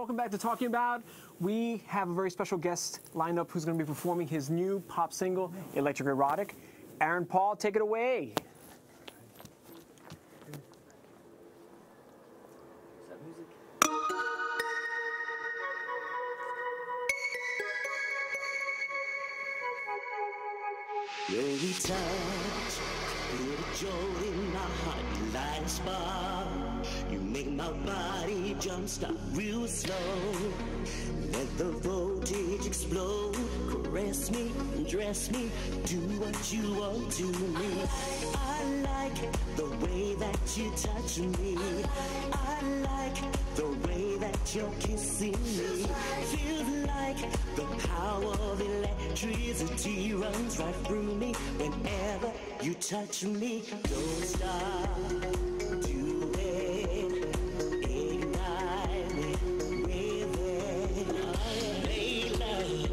welcome back to Talking About. We have a very special guest lined up who's going to be performing his new pop single, Electric Erotic. Aaron Paul, take it away. Is that music? When we touch, feel the joy in my heart, you light a spark. You make my body jump start real slow. Let the voltage explode. Caress me, dress me, do what you want to me. I like the way that you touch me. I like the way that you're kissing me. Feels like the power of electricity runs right through me. Whenever you touch me, don't stop. Do it, ignite me with it. Make love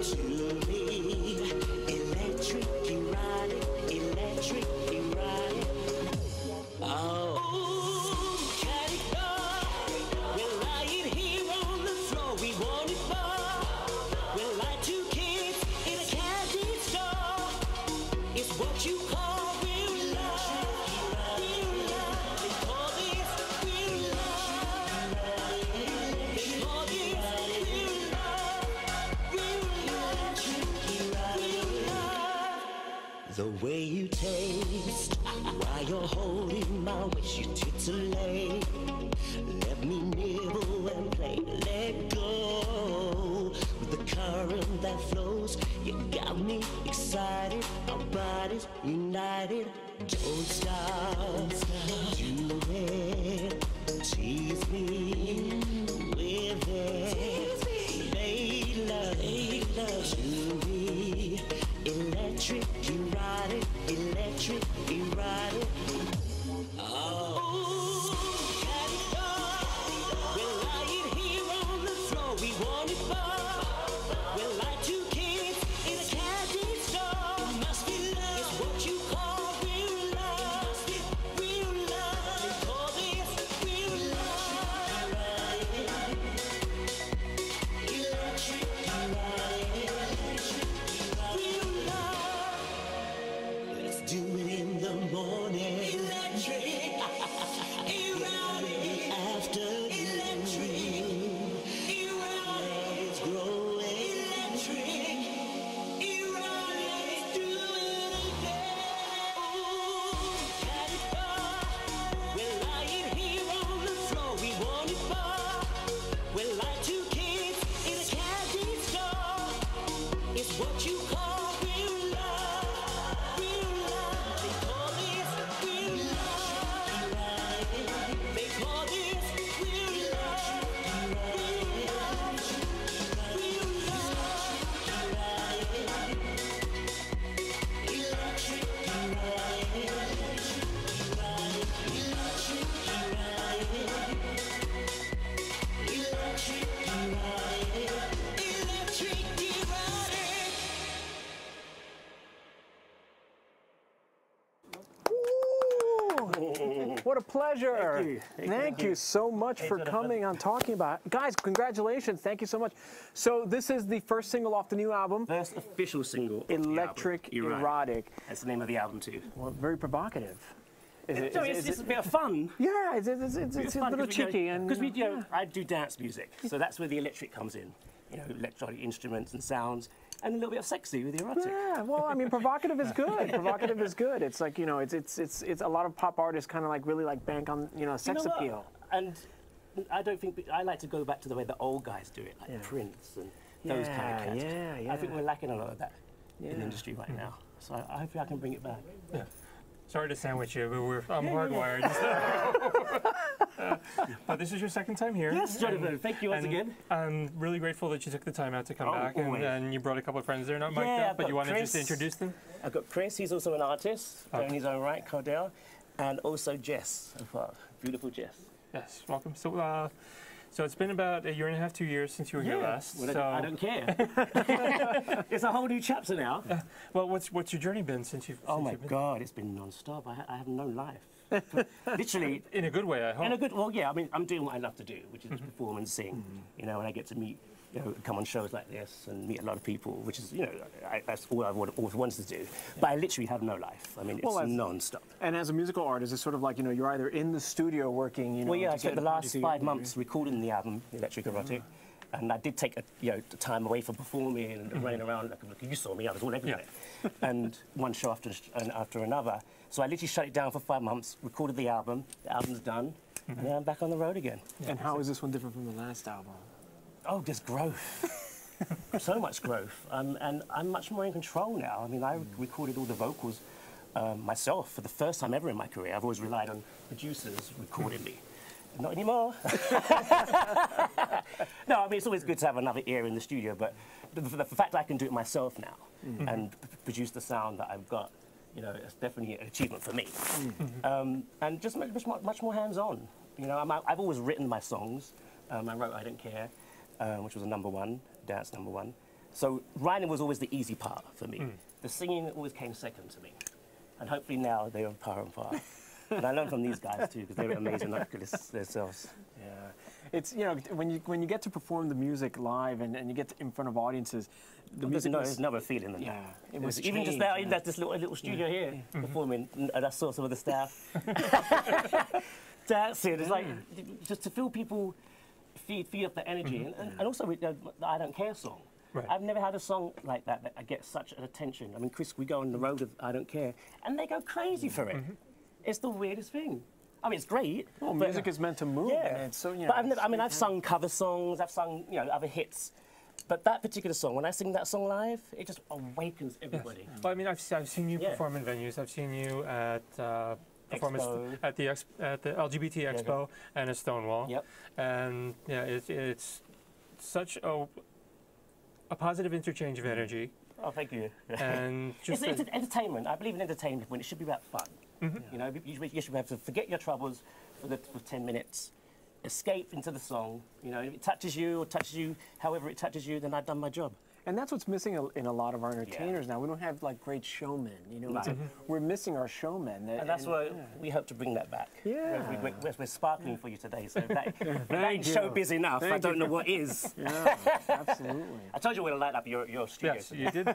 to me. Electric, erotic, electric, erotic. Oh. What you call real love, real love. They call this real love. They call this real love, real love. The way you taste while you're holding my waist, you titillate. Let me nibble and play. Let go with the current that flows. You got me excited. Our bodies united. Don't stop. Do it. Tease me with it. Make love to me. Electric, erotic, electric, erotic. Oh, got it all. We're lying here on the floor. We want it more. We're like two kids in a candy store. Must be love. It's what you call real love. Real love. They call this real love. Electric, real love. Let's do it in the morning. Electric, erotic. Afternoon. Electric, erotic. It's growing. Electric, erotic. Do it again. Ooh, got it all. We're lying here on the floor. We want it more. We're like two kids in a candy store. It's what you call real love. Real love. They call this real love. They call this real love. Real love. Real love. Electric, Ooh, what a pleasure. Thank you. Thank you so much for coming on Talking About. Guys, congratulations. Thank you so much. So this is the first single off the new album. First official single. Electric Erotic. That's the name of the album too. Well, very provocative. It's just a bit of fun. Yeah, it's a little cheeky. Because I do dance music, so that's where the electric comes in. You know, electronic instruments and sounds, and a little bit of sexy with the erotic. Yeah, well, I mean, provocative is good. Provocative is good. It's like, you know, it's a lot of pop artists kind of like really like bank on, you know, sex appeal. And I don't think I like to go back to the way the old guys do it, like Prince and those kind of cats. Yeah. I think we're lacking a lot of that in the industry right now. So hopefully I can bring it back. Yeah. Sorry to sandwich you, but I'm hardwired. But this is your second time here. Yes, Jonathan. Thank you once again. I'm really grateful that you took the time out to come back, and you brought a couple of friends there, not mic'd up, but you wanted just to introduce them? I've got Chris, he's also an artist, in his own right, Cardell, and also Jess, beautiful Jess. Yes, welcome. So it's been about a year and a half, 2 years since you were here last. Well, so I don't care. It's a whole new chapter now. Well, what's your journey been since you've? Oh my God, it's been non-stop. I have no life. literally. In a good way, I hope. In a good, well, yeah. I mean, I'm doing what I love to do, which is perform and sing. You know, and I get to meet, come on shows like this and meet a lot of people, which is, that's all I've always wanted to do. But I literally have no life. I mean, it's non-stop. And as a musical artist, it's sort of like, you're either in the studio working, Well, yeah, I spent the last 5 months recording the album, Electric Erotic. And I did take time away from performing and running around. Like you saw me, I was all everywhere. And one show after another. So I literally shut it down for 5 months, recorded the album's done, and then I'm back on the road again. And how is this one different from the last album? Oh, there's growth. So much growth. And I'm much more in control now. I mean, I recorded all the vocals myself for the first time ever in my career. I've always relied on producers recording me. Not anymore. No, I mean, it's always good to have another ear in the studio, but the fact that I can do it myself now and produce the sound that I've got, it's definitely an achievement for me. And just much more hands-on. I've always written my songs. I wrote I Don't Care, which was a #1, dance #1. So writing was always the easy part for me. The singing always came second to me. And hopefully now they are par and par. And I learned from these guys too, because they're amazing artists themselves. Yeah, it's when you get to perform the music live and you get in front of audiences, there's another feeling than that. It was even just there, in this little studio here performing, and I saw some of the staff dancing. It's like just to feel people feed up the energy, and also with the I Don't Care song. Right. I've never had a song like that gets such an attention. I mean, Chris, we go on the road with I Don't Care, and they go crazy for it. It's the weirdest thing. I mean, it's great. Well, music is meant to move. Yeah. And so, but I've sung cover songs, I've sung, other hits. But that particular song, when I sing that song live, it just awakens everybody. Yes. Well, I mean, I've seen you perform in venues. I've seen you at performance at the LGBT Expo and at Stonewall. Yep. And yeah, it's such a positive interchange of energy. Oh, thank you. And just it's entertainment. I believe in entertainment when it should be about fun. You should have to forget your troubles for 10 minutes, escape into the song. If it touches you or touches you, however it touches you, then I've done my job. And that's what's missing in a lot of our entertainers now. We don't have like great showmen. We're missing our showmen. And that's why we hope to bring that back. Yeah. We're sparkling for you today. So if that ain't showbiz enough, I don't know what is. Yeah, absolutely. I told you we're going to light up your studio. Yes, you did.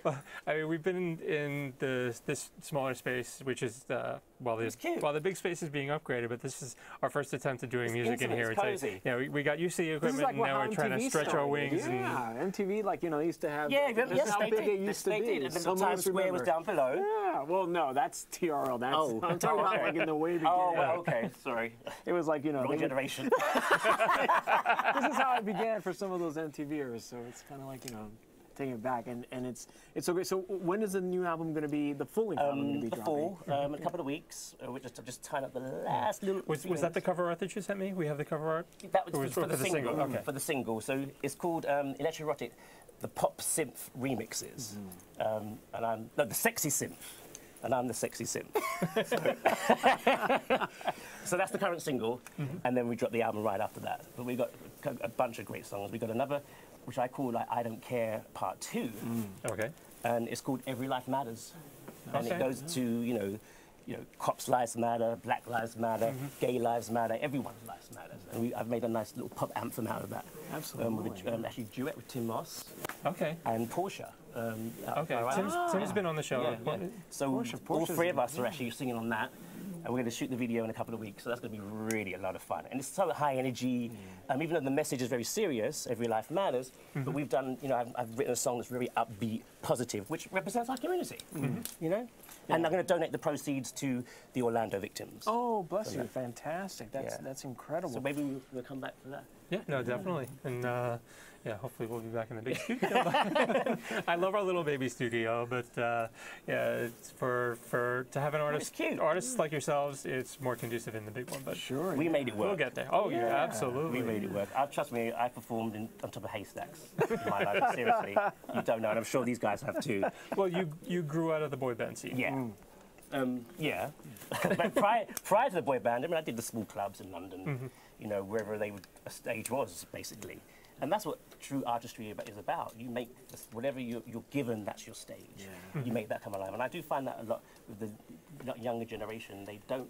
Well, I mean, we've been in this smaller space, which is while the big space is being upgraded, but this is our first attempt at doing music in here. It's cozy. We got used to the equipment, and now we're trying to stretch our wings. Yeah, MTV, they used to have. Yeah, that's how big it used to be. And then Times Square was down below. Yeah, well, no, that's TRL. I'm talking about like in the way beginning. Oh, well, okay, sorry. It was like, Wrong generation. This is how it began for some of those MTVers, so it's kind of like, taking it back, and it's so great. So when is the new album going to be, the full-length album going to be dropping? Fall, in a couple of weeks. We're just tying up the last little. Was that the cover art that you sent me? We have the cover art. That was for the single. Okay. For the single. So it's called Electric Erotic, the pop synth remixes, and I'm the sexy synth. And I'm the sexy synth. So that's the current single, and then we drop the album right after that. But we got a bunch of great songs. We got another, which I call I Don't Care Part 2. Okay. And it's called Every Life Matters, and it goes to cops' lives matter, black lives matter, gay lives matter, everyone's lives matters. And I've made a nice little pop anthem out of that. Absolutely. With actually a duet with Tim Moss. Okay. And Portia. Okay. Tim's been on the show. Yeah. So all three of us are actually singing on that. And we're going to shoot the video in a couple of weeks, so that's going to be really a lot of fun. And it's so high energy, even though the message is very serious, every life matters, but we've done, I've written a song that's very upbeat, positive, which represents our community, And I'm going to donate the proceeds to the Orlando victims. Oh, bless you, fantastic. That's incredible. So maybe we'll come back for that. Yeah, no, definitely. And hopefully we'll be back in the big studio. I love our little baby studio, but it's for to have an artists like yourselves, it's more conducive in the big one. But sure, we made it work. We'll get there. Oh yeah, absolutely. We made it work. Trust me, I performed on top of haystacks in my life. Seriously, you don't know, and I'm sure these guys have too. Well, you grew out of the boy band scene. Yeah. But prior to the boy band, I did the small clubs in London, wherever a stage was, basically. And that's what true artistry is about. You make whatever you're given, that's your stage. Yeah. You make that come alive. And I do find that a lot with the younger generation, they don't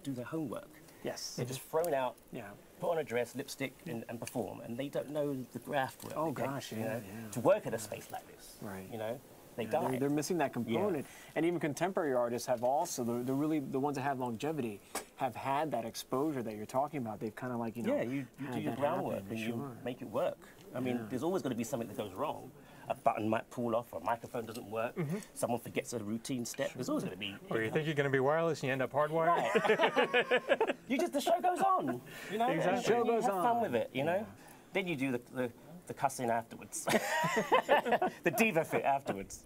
do their homework. Yes. They're just thrown out, Yeah. put on a dress, lipstick, and perform. And they don't know the graft work. Oh, it takes, gosh, you yeah, know, yeah. to work at a space like this. Right. You know, they Yeah, die. they're missing that component. And even contemporary artists have also, the ones that have longevity, have had that exposure that you're talking about. They've kind of like, you know, Yeah, you had do your that groundwork happen, and you sure. make it work. I mean, there's always going to be something that goes wrong. A button might pull off, or a microphone doesn't work, someone forgets a routine step. There's always going to be. Or you think you're going to be wireless and you end up hardwired. Right. The show goes on, you know? Exactly. And Show you goes have fun on. with it, you know? Then you do the cussing afterwards. The diva fit afterwards.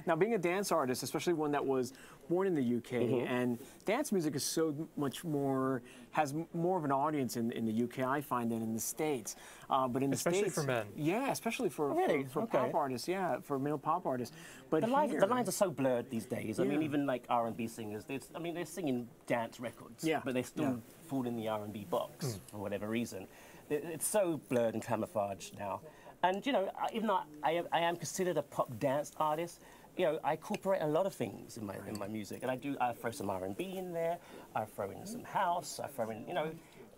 Now, being a dance artist, especially one that was born in the UK, and dance music is so much more, has more of an audience in the UK, I find, than in the States. But in the Especially States, for men. Yeah, especially for Really? for Okay. pop artists, yeah, for male pop artists. But The lines here, are so blurred these days. I mean, Yeah. even like R&B singers, they're singing dance records, Yeah. but they still fall in the R&B box for whatever reason. It's so blurred and camouflaged now. And, you know, even though I am considered a pop dance artist, you know, I incorporate a lot of things in my music. And I throw some R&B in there, I throw in some house, I throw in, you know,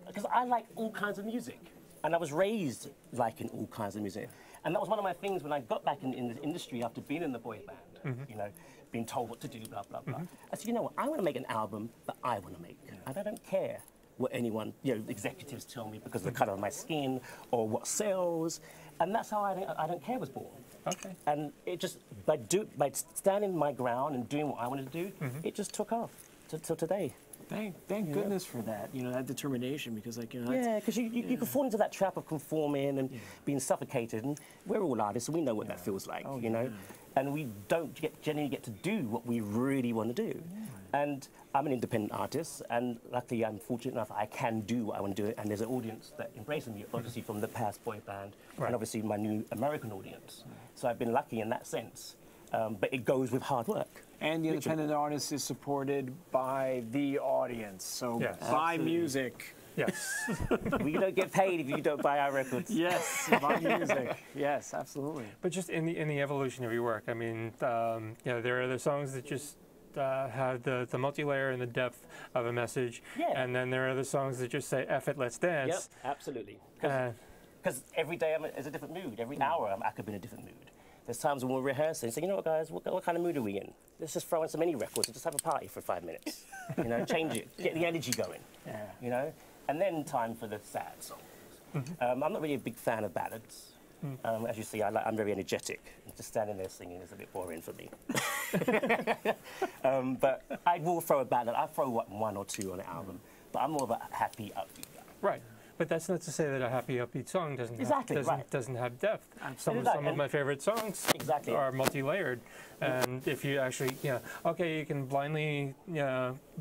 because I like all kinds of music. And I was raised liking all kinds of music. And that was one of my things when I got back in the industry after being in the boy band, you know, being told what to do, blah, blah, blah. I said, you know what, I want to make an album that I want to make. And I don't care what anyone, you know, executives tell me because of the colour of my skin or what sells. And that's how I Don't Care was born. Okay. And it just, by standing my ground and doing what I wanted to do, it just took off till today. Thank goodness for that, you know, that determination, because, like, you know, Yeah, because you can fall into that trap of conforming and being suffocated, and we're all artists, and we know what that feels like, you know, and we don't generally get to do what we really want to do. And I'm an independent artist, and luckily I'm fortunate enough I can do what I want to do, and there's an audience that embraces me, obviously from the past boy band, and obviously my new American audience. So I've been lucky in that sense, but it goes with hard work. And the independent artist is supported by the audience, so Yes. buy Absolutely. music. Yes. We don't get paid if you don't buy our records. Yes, buy music. Yes, absolutely. But just in the evolution of your work, I mean, you know, there are the songs that just have the multi-layer and the depth of a message, and then there are the songs that just say "F it, let's dance." Yep, absolutely. Because every day is a different mood. Every hour I could be in a different mood. There's times when we're rehearsing, say, you know what, guys, what kind of mood are we in? Let's just throw in some indie records and just have a party for 5 minutes. You know, change it, get the energy going. Yeah. You know, and then time for the sad songs. I'm not really a big fan of ballads. As you see, I'm very energetic. Just standing there singing is a bit boring for me. But I will throw a ballad. I'll throw one or two on an album. But I'm more of a happy, upbeat guy. Right. But that's not to say that a happy, upbeat song doesn't doesn't have depth. Some of my favorite songs are multi-layered, and if you actually, okay, you can blindly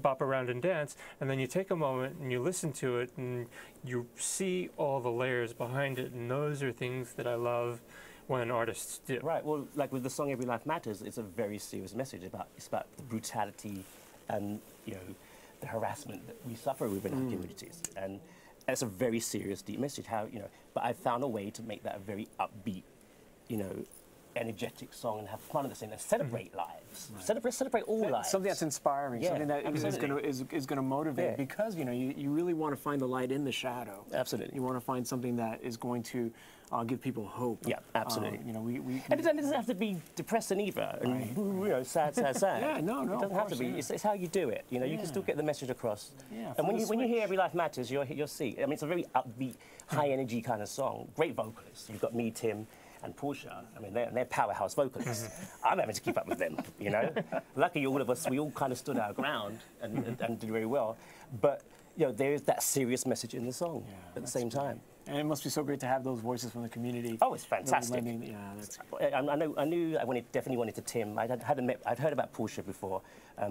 bop around and dance, and then you take a moment and you listen to it, and you see all the layers behind it, and those are things that I love when artists do. Right. Well, like with the song "Every Life Matters," it's a very serious message it's about the brutality and the harassment that we suffer within our communities, and it's a very serious, deep message. But I found a way to make that a very upbeat, energetic song and have fun at the same time. Celebrate lives. Celebrate all lives. Something that's inspiring. Yeah, something that is going to motivate. Yeah. Because you really want to find the light in the shadow. Absolutely. You want to find something that is going to give people hope. Yeah, absolutely. And it doesn't have to be depressing either. And, sad. Yeah, no. It doesn't have to be. Yeah. It's how you do it. You can still get the message across. Yeah, and when you hear "Every Life Matters," you'll see. I mean, it's a very upbeat, high energy kind of song. Great vocalists. You've got me, Tim, and Portia. I mean, they're powerhouse vocalists. I'm having to keep up with them. Luckily, all of us, we all kind of stood our ground and did very well. But there is that serious message in the song at the same time. And it must be so great to have those voices from the community. Oh, it's fantastic. I knew I definitely wanted to Tim. I'd heard about Portia before.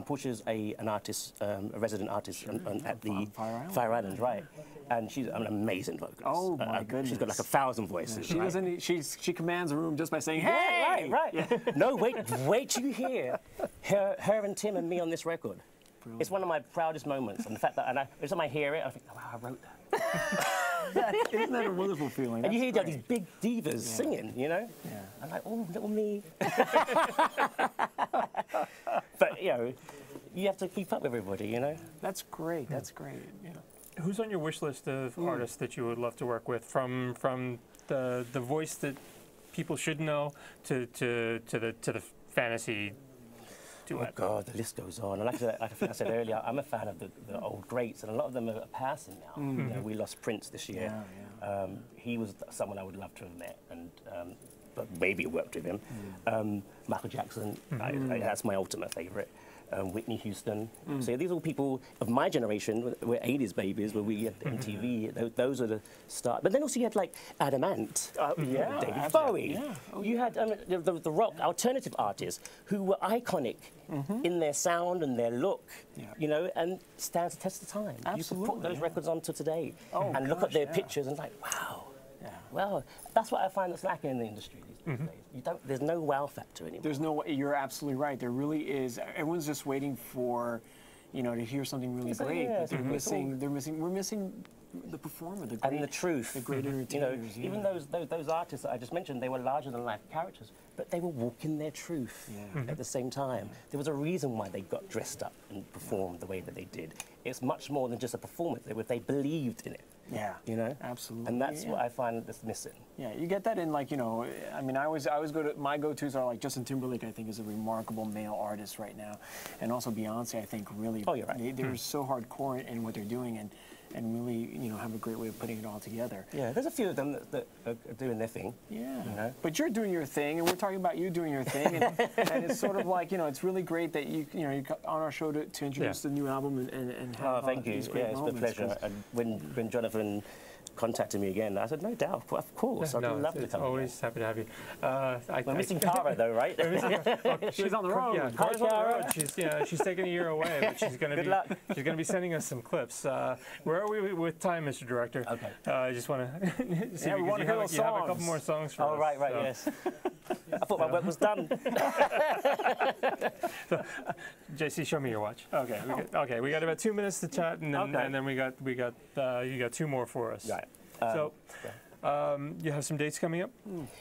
Portia's an artist, a resident artist at the Fire Island, right? And she's an amazing vocalist. Oh my goodness! She's got like 1,000 voices. She doesn't. She commands a room just by saying, "Hey!" Right. Yeah. No, wait till you hear her and Tim and me on this record. Brilliant. It's one of my proudest moments, and the fact that every time I hear it, I think, oh, wow, I wrote that. Isn't that a wonderful feeling? And you hear That's these great. big divas singing, you know? Yeah. I'm like, oh, little me. But, you know, you have to keep up with everybody, you know? That's great. That's great. Yeah. Who's on your wish list of artists that you would love to work with, from the voice that people should know to the fantasy duet? Oh God, the list goes on. And like I think I said earlier, I'm a fan of the old greats, and a lot of them are passing now. You know, we lost Prince this year. He was someone I would love to have met, and but maybe worked with him. Michael Jackson, that's my ultimate favourite. Whitney Houston. So these are all people of my generation. We're 80s babies, where we had MTV. Those are the start. But then also you had like Adam Ant, David Bowie. Yeah. Oh, you had the rock alternative artists who were iconic in their sound and their look, you know, and stands the test of time. Absolutely, You can put those records on to today and look gosh, at their pictures and like, wow. Well, that's what I find that's lacking in the industry these days. There's no wow factor anymore. There's no. You're absolutely right. There really is. Everyone's just waiting for, you know, to hear something really great. But they're missing. We're missing the performer, the great, and the truth. the great entertainers. You know, even those artists that I just mentioned, they were larger than life characters, but they were walking their truth at the same time. There was a reason why they got dressed up and performed the way that they did. It's much more than just a performance. They believed in it. Yeah, you know, absolutely. And that's what I find that's missing. Yeah, you get that in, like, you know, I mean, I always go to, my go-tos are like Justin Timberlake. I think is a remarkable male artist right now, and also Beyonce. I think really, oh, you're right. They're so hardcore in what they're doing, and really, you know, have a great way of putting it all together. Yeah, there's a few of them that are doing their thing. Yeah, you know? But you're doing your thing, and we're talking about you doing your thing, and it's sort of like, you know, it's really great that you got on our show to introduce the new album and have thank you. these great moments. It's a pleasure. And when Jonathan contacted me again, I said, no doubt, of course, I'd love to come. Always happy to have you. We're missing Cara though, right? She's on the road. Yeah, Cara's on the road. She's taking a year away, but she's going to be sending us some clips. Where are we with time, Mr. Director? Okay. I just want to see we want to hear those you have a songs. couple more songs for us. Oh, right, so. yes. I thought my work was done. So, JC, show me your watch. Okay, we got about 2 minutes to chat, and then you got 2 more for us. Right. So, you have some dates coming up?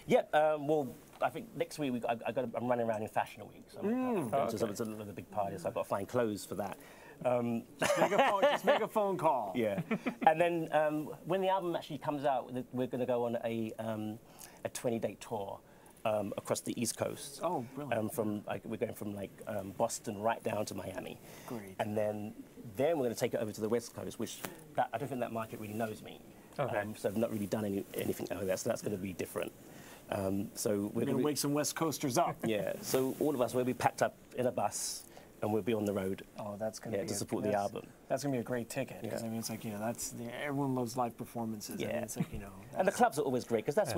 Yep. Well, I think next week I'm running around in Fashion Week, so I'm going to some of the big parties. So I've got to find clothes for that. Just make a phone call. Yeah. And then when the album actually comes out, we're going to go on a 20-day tour. Across the East Coast. Oh, brilliant. We're going from Boston right down to Miami. Great. And then we're going to take it over to the West Coast, which I don't think that market really knows me. Okay. So I've not really done anything over there, so that's going to be different. So we're going to wake some West Coasters up. Yeah. So all of us will be packed up in a bus, and we'll be on the road. Oh, that's going to be to support the album. That's going to be a great ticket, because I mean, it's like, you know, everyone loves live performances. Yeah. I mean, it's like, you know, and the clubs are always great, because that's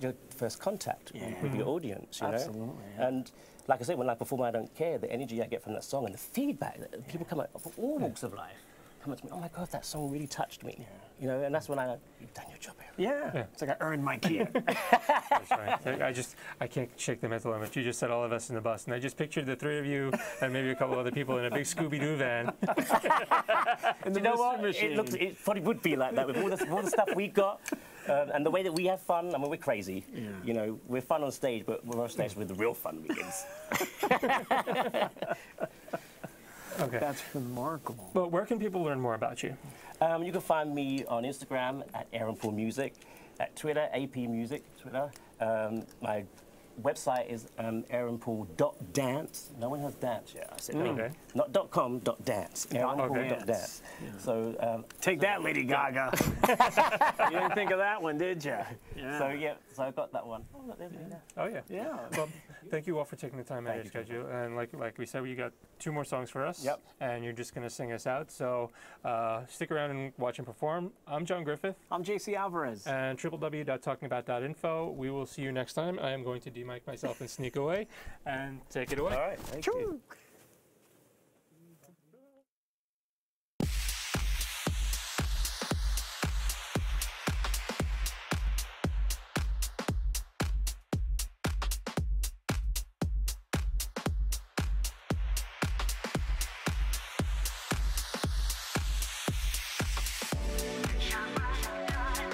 your first contact with your audience, you know. Absolutely. Yeah. And like I say, when I perform, I don't care. The energy I get from that song and the feedback that people come up from all walks of life come up to me. Oh my God, that song really touched me. Yeah. You know, and that's when you've done your job here. Yeah. It's like I earned my keep. That's right. I can't shake the mental image. You just said all of us in the bus, and I just pictured the 3 of you and maybe a couple other people in a big Scooby-Doo van. You know what? It probably would be like that with all the stuff we got. And the way that we have fun, I mean, we're crazy. Yeah. You know, we're fun on stage, but we're on stage where the real fun begins. Okay. That's remarkable. Well, where can people learn more about you? You can find me on Instagram at Aaron Paul Music, at Twitter, AP Music, Twitter. My website is aaronpaul.dance. No one has dance yet. I said not .com, .dance. aaronpaul.dance. So take that, Lady Gaga. You didn't think of that one, did you? Yeah. So I got that one. Oh, look, there's me there. Oh yeah. Yeah. Well, thank you all for taking the time out of your schedule. And like we said, you got 2 more songs for us. Yep. And you're just going to sing us out. So stick around and watch him perform. I'm John Griffith. I'm JC Alvarez. And www.talkingabout.info. We will see you next time. I am going to mic myself and sneak away, and take it away. All right, thank you. Shine bright,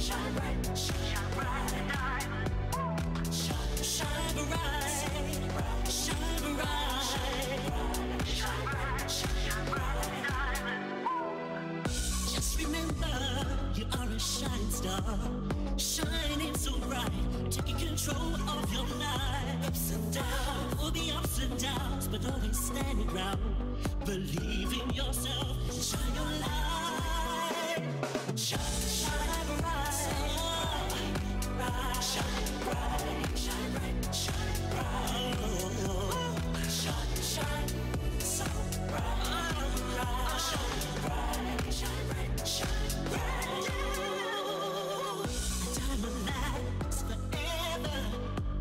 shine bright, shine bright, diamond. Shine bright, shine bright, shine bright, shine bright, diamond. Just remember, you are a shining star, shining so bright, taking control of your life. Ups and downs, will be ups and downs, but always standing ground. Believe in yourself, shine your light. Shine, shine bright, shine bright, shine bright, shine bright. Shine, shine so bright, shine bright, shine bright, shine bright. A diamond lasts forever.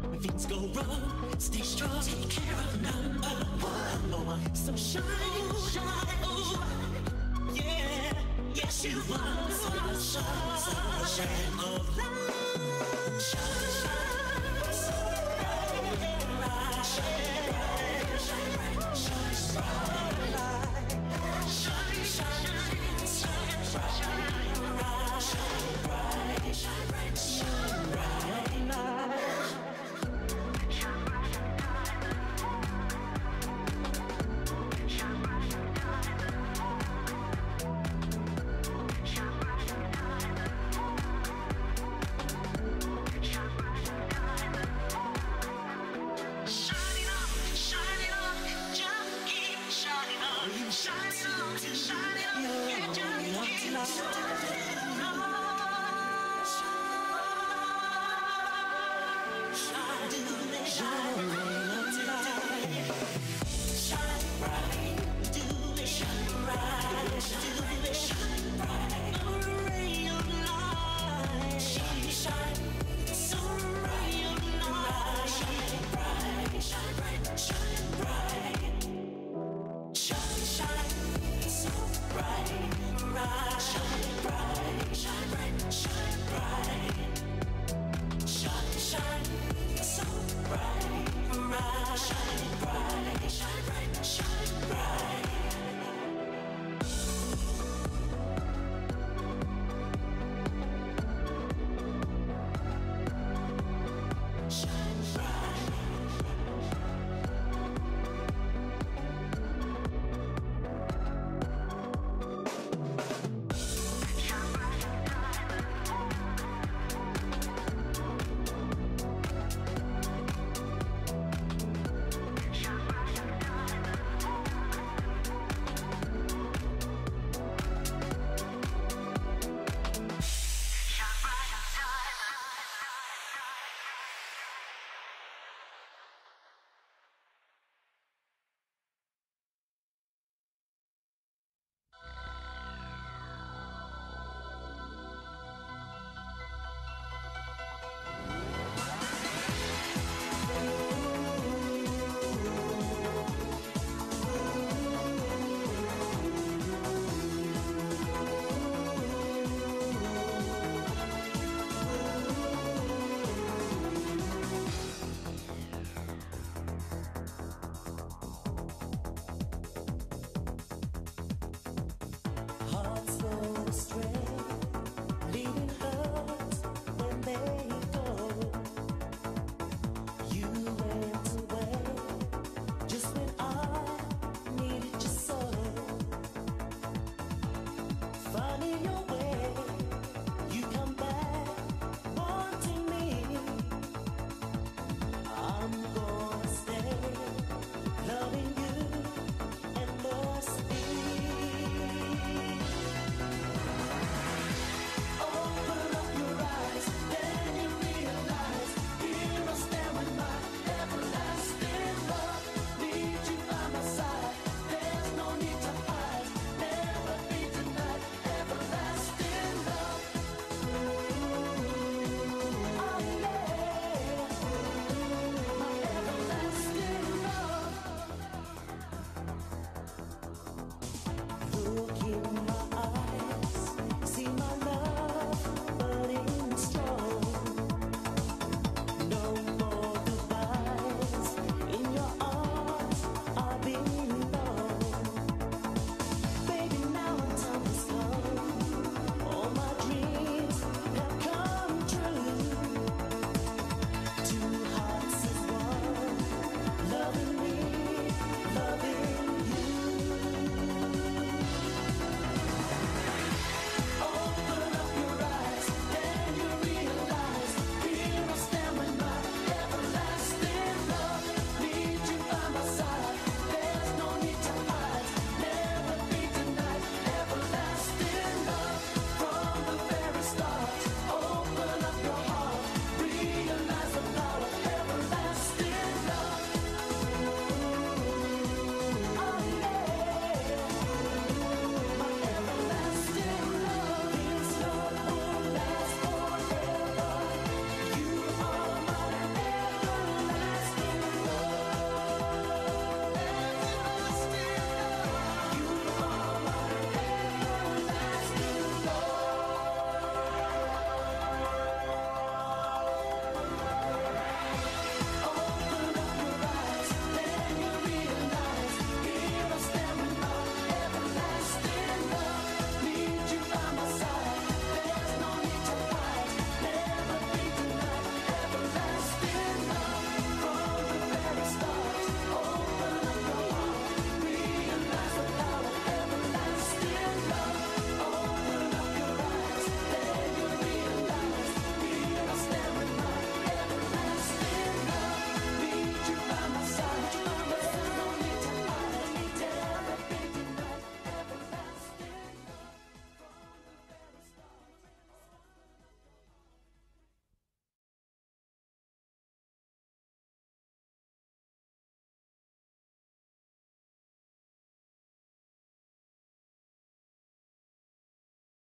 When things go wrong, stay strong. Take care of number one. So shine, shine, oh, yeah, yes you are. Sunshine of light. Shine, shine, so bright, shine bright, shine bright, shine bright.